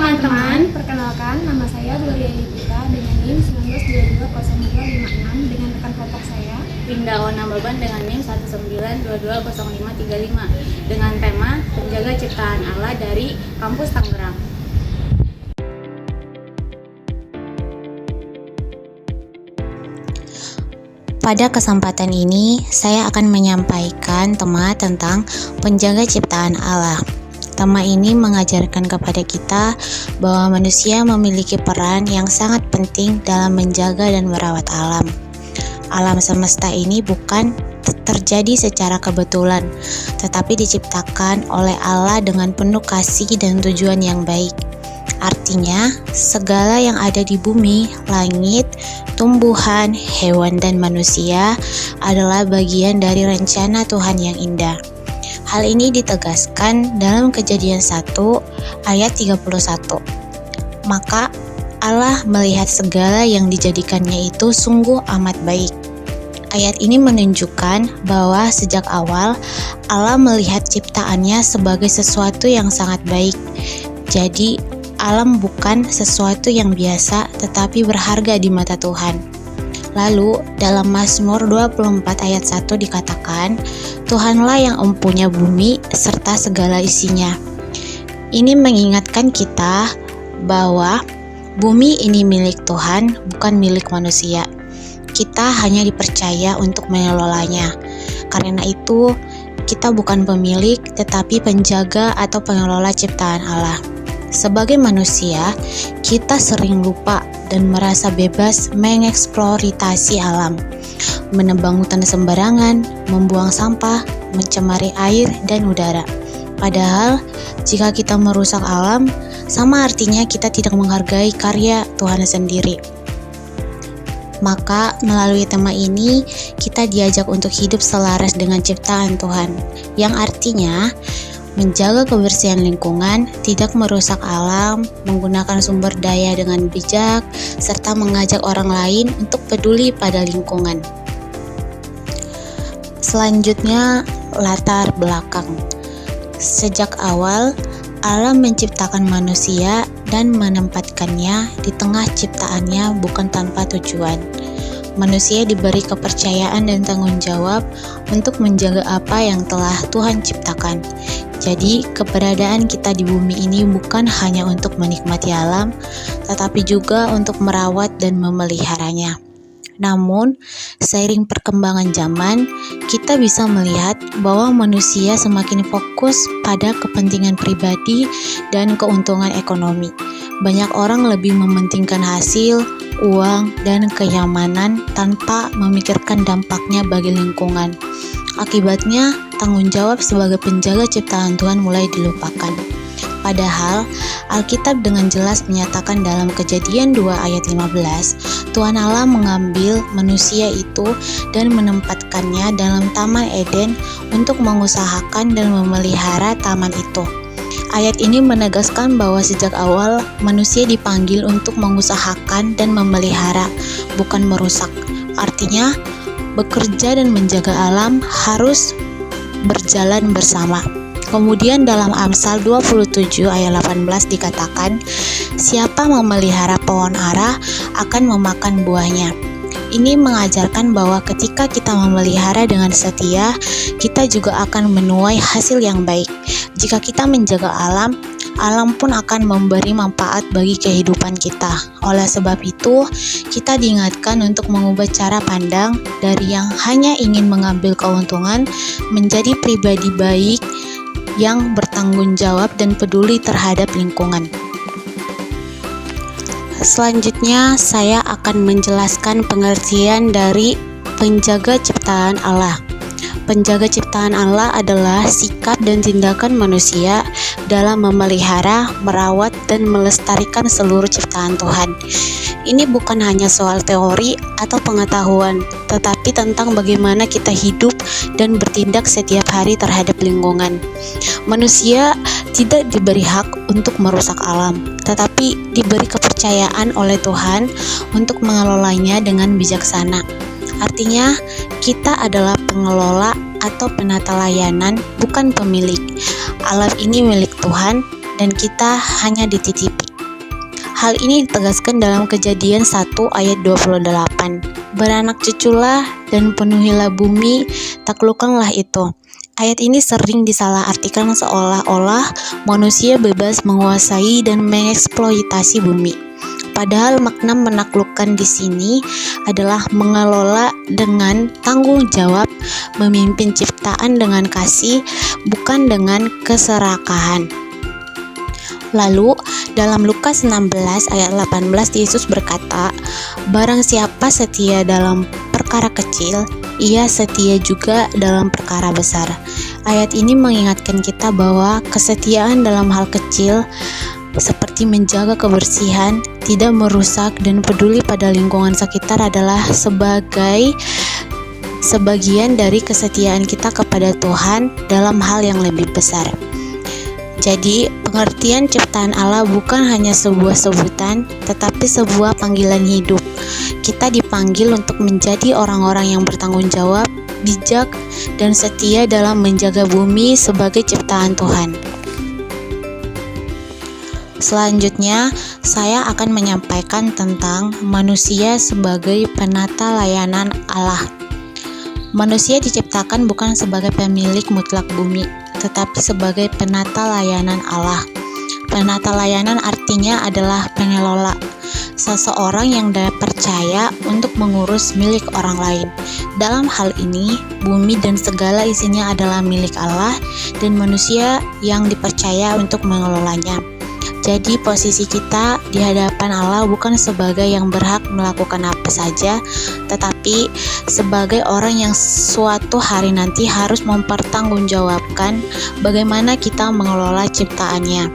teman-teman, perkenalkan nama saya Gloria Nipita dengan NIM 19220256 dengan rekan kelompok saya Winda Ona Baban dengan NIM 19220535 dengan tema Penjaga Ciptaan Allah dari Kampus Tangerang. Pada kesempatan ini, saya akan menyampaikan tema tentang penjaga ciptaan Allah. Tema ini mengajarkan kepada kita bahwa manusia memiliki peran yang sangat penting dalam menjaga dan merawat alam. Alam semesta ini bukan terjadi secara kebetulan, tetapi diciptakan oleh Allah dengan penuh kasih dan tujuan yang baik. Artinya, segala yang ada di bumi, langit, tumbuhan, hewan, dan manusia adalah bagian dari rencana Tuhan yang indah. Hal ini ditegaskan dalam Kejadian 1 ayat 31. Maka Allah melihat segala yang dijadikannya itu sungguh amat baik. Ayat ini menunjukkan bahwa sejak awal Allah melihat ciptaannya sebagai sesuatu yang sangat baik. Jadi, alam bukan sesuatu yang biasa tetapi berharga di mata Tuhan. Lalu dalam Mazmur 24 ayat 1 dikatakan, Tuhanlah yang empunya bumi serta segala isinya. Ini mengingatkan kita bahwa bumi ini milik Tuhan, bukan milik manusia. Kita hanya dipercaya untuk mengelolanya. Karena itu, kita bukan pemilik tetapi penjaga atau pengelola ciptaan Allah. Sebagai manusia, kita sering lupa dan merasa bebas mengeksploitasi alam, menebang hutan sembarangan, membuang sampah, mencemari air dan udara. Padahal, jika kita merusak alam, sama artinya kita tidak menghargai karya Tuhan sendiri. Maka, melalui tema ini, kita diajak untuk hidup selaras dengan ciptaan Tuhan, yang artinya menjaga kebersihan lingkungan, tidak merusak alam, menggunakan sumber daya dengan bijak, serta mengajak orang lain untuk peduli pada lingkungan. Selanjutnya, latar belakang. Sejak awal, Allah menciptakan manusia dan menempatkannya di tengah ciptaannya bukan tanpa tujuan. Manusia diberi kepercayaan dan tanggung jawab untuk menjaga apa yang telah Tuhan ciptakan. Jadi, keberadaan kita di bumi ini bukan hanya untuk menikmati alam, tetapi juga untuk merawat dan memeliharanya. Namun, seiring perkembangan zaman, kita bisa melihat bahwa manusia semakin fokus pada kepentingan pribadi dan keuntungan ekonomi. Banyak orang lebih mementingkan hasil, uang, dan kenyamanan tanpa memikirkan dampaknya bagi lingkungan. Akibatnya, tanggung jawab sebagai penjaga ciptaan Tuhan mulai dilupakan. Padahal, Alkitab dengan jelas menyatakan dalam Kejadian 2 ayat 15, Tuhan Allah mengambil manusia itu dan menempatkannya dalam Taman Eden untuk mengusahakan dan memelihara taman itu. Ayat ini menegaskan bahwa sejak awal manusia dipanggil untuk mengusahakan dan memelihara, bukan merusak. Artinya, bekerja dan menjaga alam harus berjalan bersama. Kemudian dalam Amsal 27 ayat 18 dikatakan, siapa memelihara pohon ara akan memakan buahnya. Ini mengajarkan bahwa ketika kita memelihara dengan setia, kita juga akan menuai hasil yang baik. Jika kita menjaga alam, alam pun akan memberi manfaat bagi kehidupan kita. Oleh sebab itu, kita diingatkan untuk mengubah cara pandang dari yang hanya ingin mengambil keuntungan menjadi pribadi baik yang bertanggung jawab dan peduli terhadap lingkungan. Selanjutnya, saya akan menjelaskan pengertian dari penjaga ciptaan Allah. Penjaga ciptaan Allah adalah sikap dan tindakan manusia dalam memelihara, merawat, dan melestarikan seluruh ciptaan Tuhan. Ini bukan hanya soal teori atau pengetahuan, tetapi tentang bagaimana kita hidup dan bertindak setiap hari terhadap lingkungan. Manusia tidak diberi hak untuk merusak alam, tetapi diberi kepercayaan oleh Tuhan untuk mengelolanya dengan bijaksana. Artinya, kita adalah pengelola atau penata layanan, bukan pemilik. Alam ini milik Tuhan dan kita hanya dititipi. Hal ini ditegaskan dalam Kejadian 1 ayat 28. Beranak cuculah dan penuhilah bumi, taklukkanlah itu. Ayat ini sering disalahartikan seolah-olah manusia bebas menguasai dan mengeksploitasi bumi. Padahal makna menaklukkan di sini adalah mengelola dengan tanggung jawab, memimpin ciptaan dengan kasih, bukan dengan keserakahan. Lalu, dalam Lukas 16 ayat 18 Yesus berkata, "Barang siapa setia dalam perkara kecil, ia setia juga dalam perkara besar." Ayat ini mengingatkan kita bahwa kesetiaan dalam hal kecil seperti menjaga kebersihan, tidak merusak, dan peduli pada lingkungan sekitar adalah sebagian dari kesetiaan kita kepada Tuhan dalam hal yang lebih besar. Jadi, pengertian ciptaan Allah bukan hanya sebuah sebutan, tetapi sebuah panggilan hidup. Kita dipanggil untuk menjadi orang-orang yang bertanggung jawab, bijak, dan setia dalam menjaga bumi sebagai ciptaan Tuhan. Selanjutnya, saya akan menyampaikan tentang manusia sebagai penata layanan Allah. Manusia diciptakan bukan sebagai pemilik mutlak bumi, tetapi sebagai penata layanan Allah. Penata layanan artinya adalah pengelola, seseorang yang percaya untuk mengurus milik orang lain. Dalam hal ini, bumi dan segala isinya adalah milik Allah dan manusia yang dipercaya untuk mengelolanya. Jadi posisi kita di hadapan Allah bukan sebagai yang berhak melakukan apa saja, tetapi sebagai orang yang suatu hari nanti harus mempertanggungjawabkan bagaimana kita mengelola ciptaannya.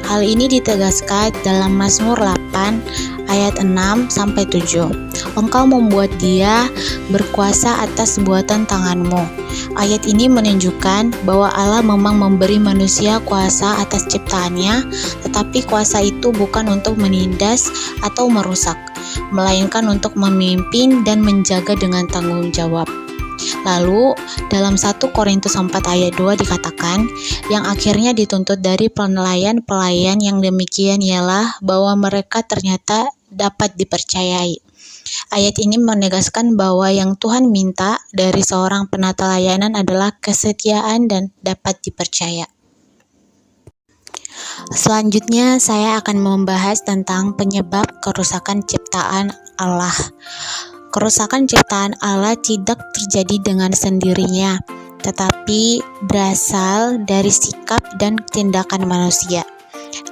Hal ini ditegaskan dalam Mazmur 8 ayat 6-7. Engkau membuat dia berkuasa atas buatan tanganmu. Ayat ini menunjukkan bahwa Allah memang memberi manusia kuasa atas ciptaannya, tetapi kuasa itu bukan untuk menindas atau merusak, melainkan untuk memimpin dan menjaga dengan tanggung jawab. Lalu, dalam 1 Korintus 4 ayat 2 dikatakan, yang akhirnya dituntut dari pelayan-pelayan yang demikian ialah bahwa mereka ternyata dapat dipercayai. Ayat ini menegaskan bahwa yang Tuhan minta dari seorang penata layanan adalah kesetiaan dan dapat dipercaya. Selanjutnya, saya akan membahas tentang penyebab kerusakan ciptaan Allah. Kerusakan ciptaan Allah tidak terjadi dengan sendirinya, tetapi berasal dari sikap dan tindakan manusia.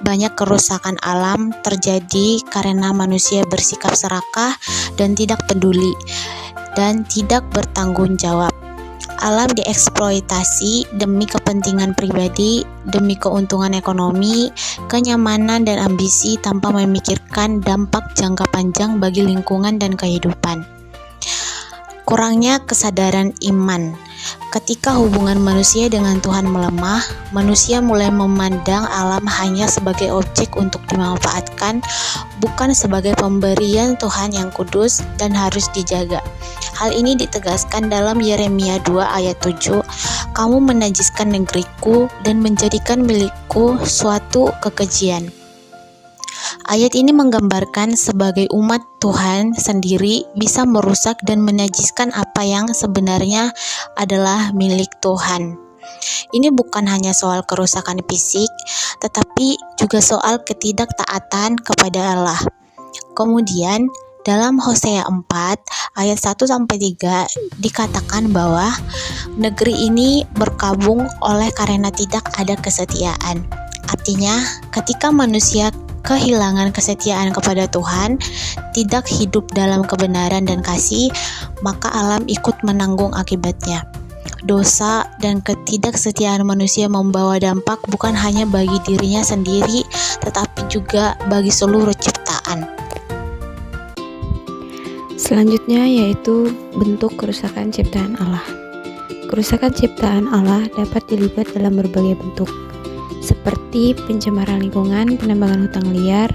Banyak kerusakan alam terjadi karena manusia bersikap serakah dan tidak peduli, dan tidak bertanggung jawab. Alam dieksploitasi demi kepentingan pribadi, demi keuntungan ekonomi, kenyamanan, dan ambisi tanpa memikirkan dampak jangka panjang bagi lingkungan dan kehidupan. Kurangnya kesadaran iman. Ketika hubungan manusia dengan Tuhan melemah, manusia mulai memandang alam hanya sebagai objek untuk dimanfaatkan, bukan sebagai pemberian Tuhan yang kudus dan harus dijaga. Hal ini ditegaskan dalam Yeremia 2 ayat 7, "Kamu menajiskan negeriku dan menjadikan milikku suatu kekejian." Ayat ini menggambarkan sebagai umat Tuhan sendiri bisa merusak dan menajiskan apa yang sebenarnya adalah milik Tuhan. Ini bukan hanya soal kerusakan fisik, tetapi juga soal ketidaktaatan kepada Allah. Kemudian, dalam Hosea 4 ayat 1-3 dikatakan bahwa negeri ini berkabung oleh karena tidak ada kesetiaan. Artinya, ketika manusia kehilangan kesetiaan kepada Tuhan, tidak hidup dalam kebenaran dan kasih, maka alam ikut menanggung akibatnya. Dosa dan ketidaksetiaan manusia membawa dampak bukan hanya bagi dirinya sendiri, tetapi juga bagi seluruh ciptaan. Selanjutnya yaitu bentuk kerusakan ciptaan Allah. Kerusakan ciptaan Allah dapat dilihat dalam berbagai bentuk, seperti pencemaran lingkungan, penambangan hutan liar,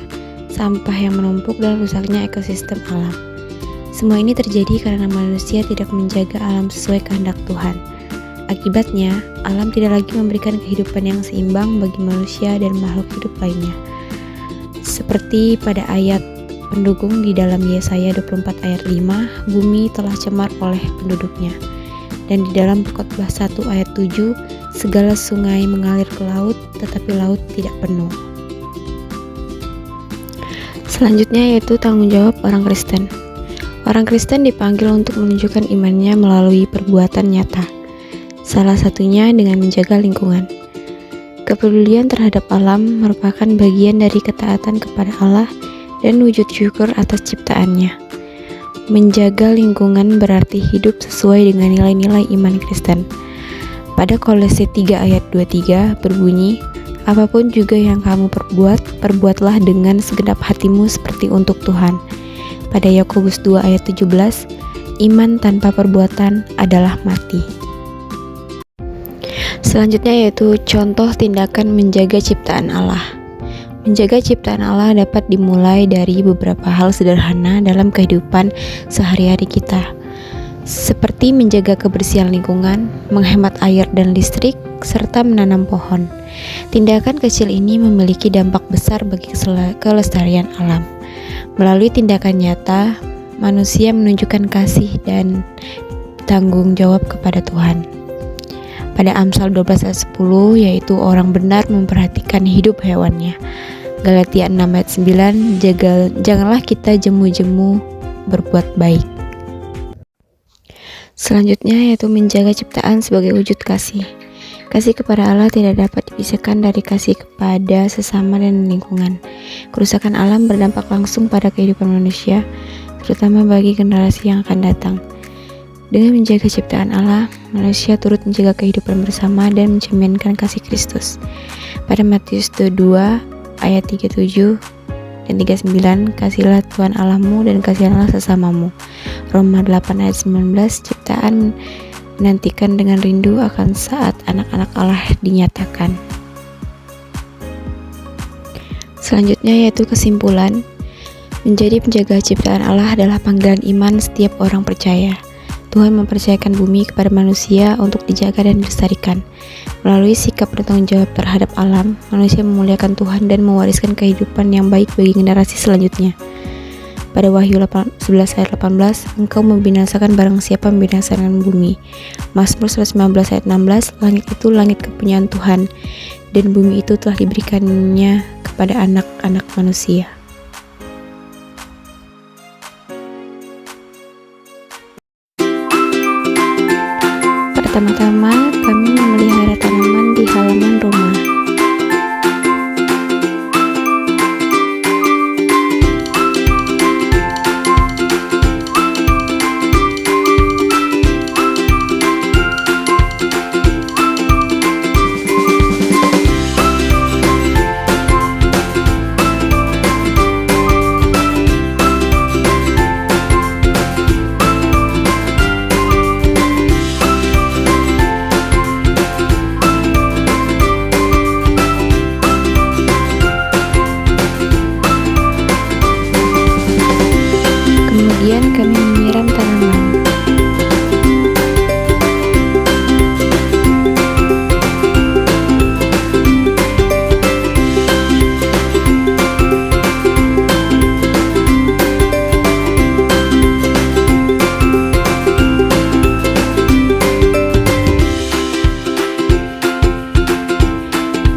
sampah yang menumpuk, dan rusaknya ekosistem alam. Semua ini terjadi karena manusia tidak menjaga alam sesuai kehendak Tuhan. Akibatnya, alam tidak lagi memberikan kehidupan yang seimbang bagi manusia dan makhluk hidup lainnya. Seperti pada ayat pendukung di dalam Yesaya 24 ayat 5, bumi telah cemar oleh penduduknya. Dan di dalam Khotbah 1 ayat 7, segala sungai mengalir ke laut, tetapi laut tidak penuh. Selanjutnya yaitu tanggung jawab orang Kristen. Orang Kristen dipanggil untuk menunjukkan imannya melalui perbuatan nyata. Salah satunya dengan menjaga lingkungan. Kepedulian terhadap alam merupakan bagian dari ketaatan kepada Allah dan wujud syukur atas ciptaannya. Menjaga lingkungan berarti hidup sesuai dengan nilai-nilai iman Kristen. Pada Kolose 3 ayat 23 berbunyi, apapun juga yang kamu perbuat, perbuatlah dengan segenap hatimu seperti untuk Tuhan. Pada Yakobus 2 ayat 17, iman tanpa perbuatan adalah mati. Selanjutnya yaitu contoh tindakan menjaga ciptaan Allah. Menjaga ciptaan Allah dapat dimulai dari beberapa hal sederhana dalam kehidupan sehari-hari kita, seperti menjaga kebersihan lingkungan, menghemat air dan listrik, serta menanam pohon. Tindakan kecil ini memiliki dampak besar bagi kelestarian alam. Melalui tindakan nyata, manusia menunjukkan kasih dan tanggung jawab kepada Tuhan. Pada Amsal 12 ayat 10, yaitu orang benar memperhatikan hidup hewannya. Galatia 6 ayat 9, janganlah kita jemu-jemu berbuat baik. Selanjutnya yaitu menjaga ciptaan sebagai wujud kasih. Kasih kepada Allah tidak dapat dipisahkan dari kasih kepada sesama dan lingkungan. Kerusakan alam berdampak langsung pada kehidupan manusia, terutama bagi generasi yang akan datang. Dengan menjaga ciptaan Allah, manusia turut menjaga kehidupan bersama dan mencerminkan kasih Kristus. Pada Matius 2 ayat 37 dan 39, kasihilah Tuhan Allahmu dan kasihilah sesamamu. Roma 8 ayat 19, ciptaan menantikan dengan rindu akan saat anak-anak Allah dinyatakan. Selanjutnya yaitu kesimpulan, menjadi penjaga ciptaan Allah adalah panggilan iman setiap orang percaya. Tuhan mempercayakan bumi kepada manusia untuk dijaga dan dilestarikan. Melalui sikap bertanggung jawab terhadap alam, manusia memuliakan Tuhan dan mewariskan kehidupan yang baik bagi generasi selanjutnya. Pada Wahyu 11 ayat 18, engkau membinasakan barang siapa membinasakan bumi. Mazmur 115 ayat 16, langit itu langit kepunyaan Tuhan, dan bumi itu telah diberikannya kepada anak-anak manusia. Pertama-tama, kami memelihara tanaman di halaman rumah. Kemudian kami menyiram tanaman.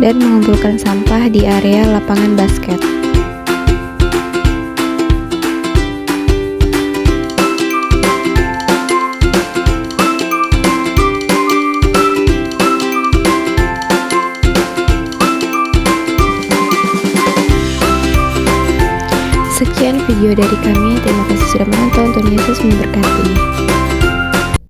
Dan mengumpulkan sampah di area lapangan basket. Sekian video dari kami, terima kasih sudah menonton. Tuhan Yesus memberkati.